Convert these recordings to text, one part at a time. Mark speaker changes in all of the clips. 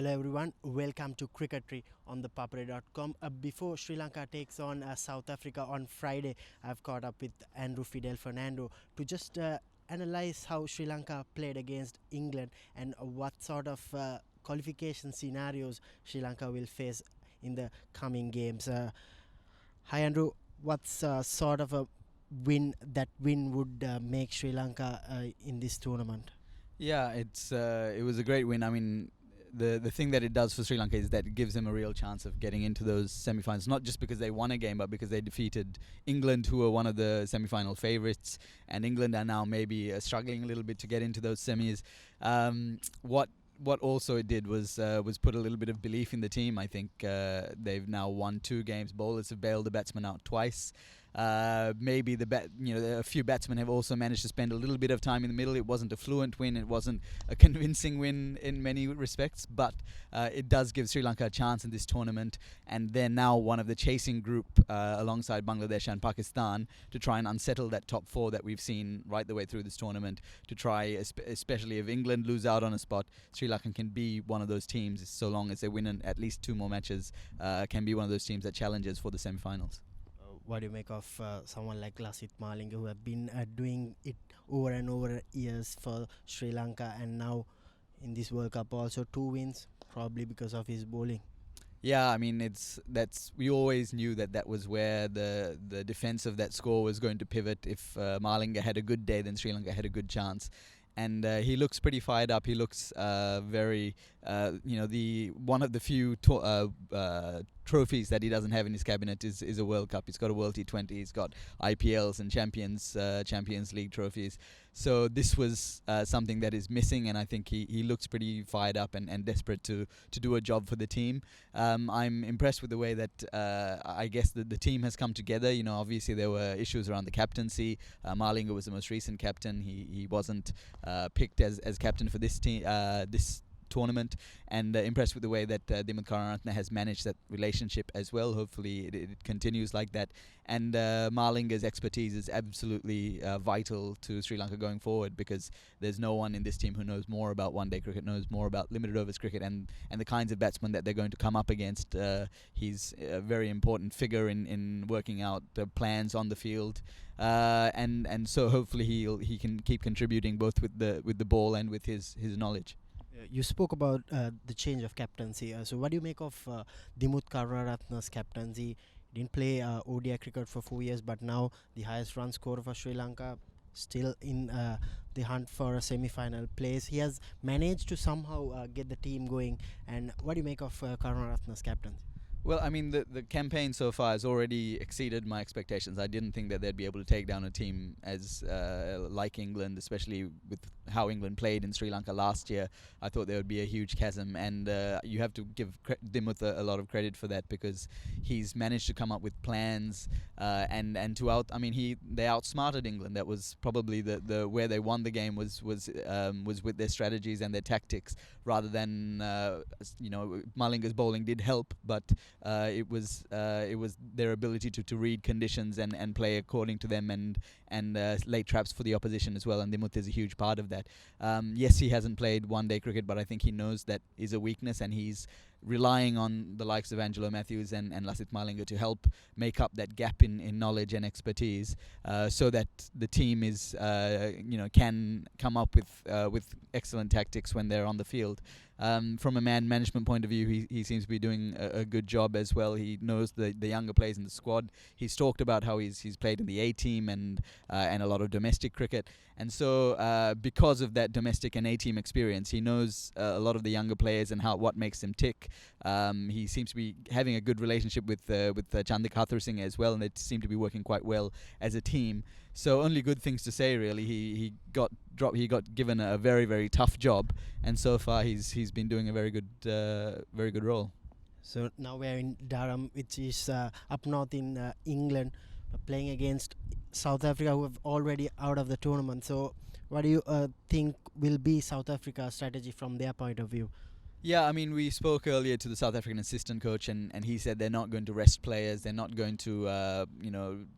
Speaker 1: Hello everyone, welcome to Cricketry on ThePapare.com. Before Sri Lanka takes on South Africa on Friday, I've caught up with Fidel, Fernando to just analyze how Sri Lanka played against England and what sort of qualification scenarios Sri Lanka will face in the coming games. Hi Andrew, what's sort of a win would make Sri Lanka in this tournament?
Speaker 2: Yeah, it was a great win. I mean, the thing that it does for Sri Lanka is that it gives them a real chance of getting into those semi-finals, not just because they won a game, but because they defeated England, who were one of the semi-final favourites, and England are now maybe struggling a little bit to get into those semis. What also it did was put a little bit of belief in the team. I think they've now won 2 games. Bowlers have bailed the batsmen out twice. Maybe a few batsmen have also managed to spend a little bit of time in the middle. It wasn't a fluent win. It wasn't a convincing win in many respects, but it does give Sri Lanka a chance in this tournament. And they're now one of the chasing group alongside Bangladesh and Pakistan to try and unsettle that top 4 that we've seen right the way through this tournament. To try, especially if England lose out on a spot, Sri Lanka can be one of those teams, so long as they win at least 2 more matches, can be one of those teams that challenges for the semi-finals.
Speaker 1: What do you make of someone like Lasith Malinga, who have been doing it over and over years for Sri Lanka, and now in this World Cup also 2 wins, probably because of his bowling?
Speaker 2: Yeah, I mean, we always knew that was where the defense of that score was going to pivot. If Malinga had a good day, then Sri Lanka had a good chance. And he looks pretty fired up. He looks very, the one of the few trophies that he doesn't have in his cabinet is a World Cup. He's got a World T20. He's got IPLs and Champions League trophies. So this was something that is missing, and I think he looks pretty fired up and desperate to do a job for the team. I'm impressed with the way that I guess the team has come together. You know, obviously there were issues around the captaincy. Malinga was the most recent captain. He wasn't picked as captain for this team, this tournament, and impressed with the way that Damith has managed that relationship as well. Hopefully it continues like that, and Malinga's expertise is absolutely vital to Sri Lanka going forward, because there's no one in this team who knows more about one-day cricket, knows more about limited overs cricket, and the kinds of batsmen that they're going to come up against. He's a very important figure in working out the plans on the field, and so hopefully he can keep contributing both with the ball and with his knowledge.
Speaker 1: You spoke about the change of captaincy. So what do you make of Dimuth Karunaratne's captaincy? He didn't play ODI cricket for 4 years, but now the highest run scorer for Sri Lanka, still in the hunt for a semi-final place. He has managed to somehow get the team going. And what do you make of Karunaratne's captaincy?
Speaker 2: Well, I mean, the campaign so far has already exceeded my expectations. I didn't think that they'd be able to take down a team as like England, especially with how England played in Sri Lanka last year. I thought there would be a huge chasm, and you have to give Dimuth a lot of credit for that, because he's managed to come up with plans and they outsmarted England. That was probably the where they won the game was with their strategies and their tactics, rather than Malinga's bowling did help, but it was their ability to read conditions and play according to them, and lay traps for the opposition as well. And Dimuth is a huge part of that. Yes, he hasn't played one-day cricket, but I think he knows that is a weakness, and he's relying on the likes of Angelo Matthews and Lasith Malinga to help make up that gap in knowledge and expertise, so that the team is can come up with excellent tactics when they're on the field. From a man management point of view, he seems to be doing a good job as well. He knows the younger players in the squad. He's talked about how he's played in the A team and a lot of domestic cricket, and so because of that domestic and A team experience, he knows a lot of the younger players and what makes them tick. He seems to be having a good relationship with Chandik Hathurusinghe as well, and they seem to be working quite well as a team. So only good things to say, really. He got given a very, very tough job, and so far he's been doing a very good role.
Speaker 1: So now we're in Durham, which is up north in England, playing against South Africa, who have already out of the tournament. So what do you think will be South Africa's strategy from their point of view?
Speaker 2: Yeah, I mean, we spoke earlier to the South African assistant coach, and he said they're not going to rest players. They're not going to,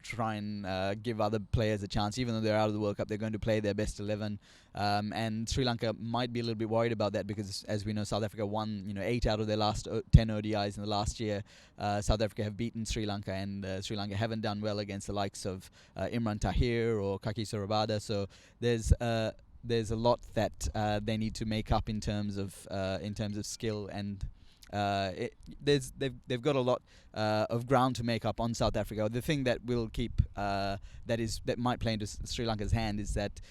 Speaker 2: try and give other players a chance. Even though they're out of the World Cup, they're going to play their best 11. And Sri Lanka might be a little bit worried about that because, as we know, South Africa won, 8 out of their last 10 ODIs in the last year. South Africa have beaten Sri Lanka, and Sri Lanka haven't done well against the likes of Imran Tahir or Kagiso Rabada. So there's a lot that they need to make up in terms of skill, and they've got a lot of ground to make up on South Africa. The thing that will keep that might play into Sri Lanka's hand is that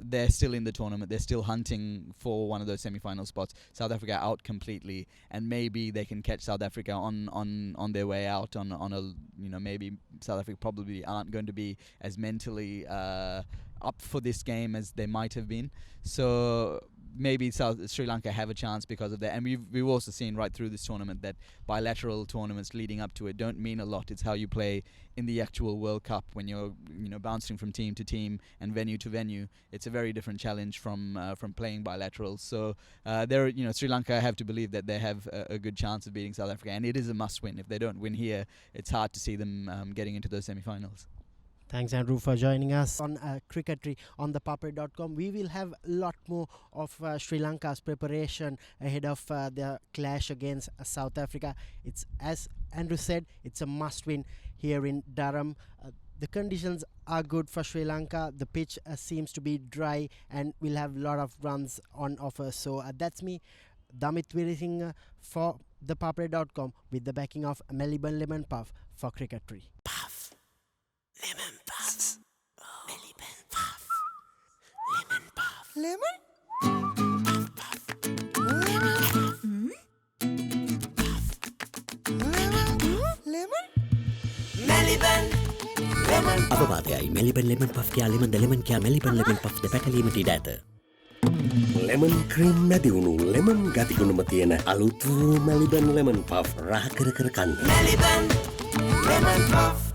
Speaker 2: they're still in the tournament. They're still hunting for one of those semi-final spots. South Africa out completely, and maybe they can catch South Africa on their way out. On a maybe South Africa probably aren't going to be as mentally up for this game as they might have been. So maybe Sri Lanka have a chance because of that. And we've also seen right through this tournament that bilateral tournaments leading up to it don't mean a lot. It's how you play in the actual World Cup when you're bouncing from team to team and venue to venue. It's a very different challenge from playing bilateral. So Sri Lanka have to believe that they have a good chance of beating South Africa, and it is a must win. If they don't win here, it's hard to see them getting into those semi-finals.
Speaker 1: Thanks, Andrew, for joining us on Cricketry on ThePapare.com. We will have a lot more of Sri Lanka's preparation ahead of their clash against South Africa. It's, as Andrew said, it's a must-win here in Durham. The conditions are good for Sri Lanka. The pitch seems to be dry, and we'll have a lot of runs on offer. So that's me, Damith Weerasinghe, for ThePapare.com with the backing of Melbourne Lemon Puff for Cricketry. Puff. Lemon puff. Melbourne puff. Lemon puff. Lemon? Puff puff. Lemon puff. Lemon? Melbourne lemon puff.
Speaker 3: අපවාදයයි Melbourne lemon puff කියා lemon කියා Melbourne lemon puff දෙපැටලීමට ඉඩ ඇත.
Speaker 4: lemon cream මැදිවුණු lemon ගතිගුණම තියෙන අලුත් වූ Melbourne lemon puff රහ කර කන්න.
Speaker 3: Melbourne lemon puff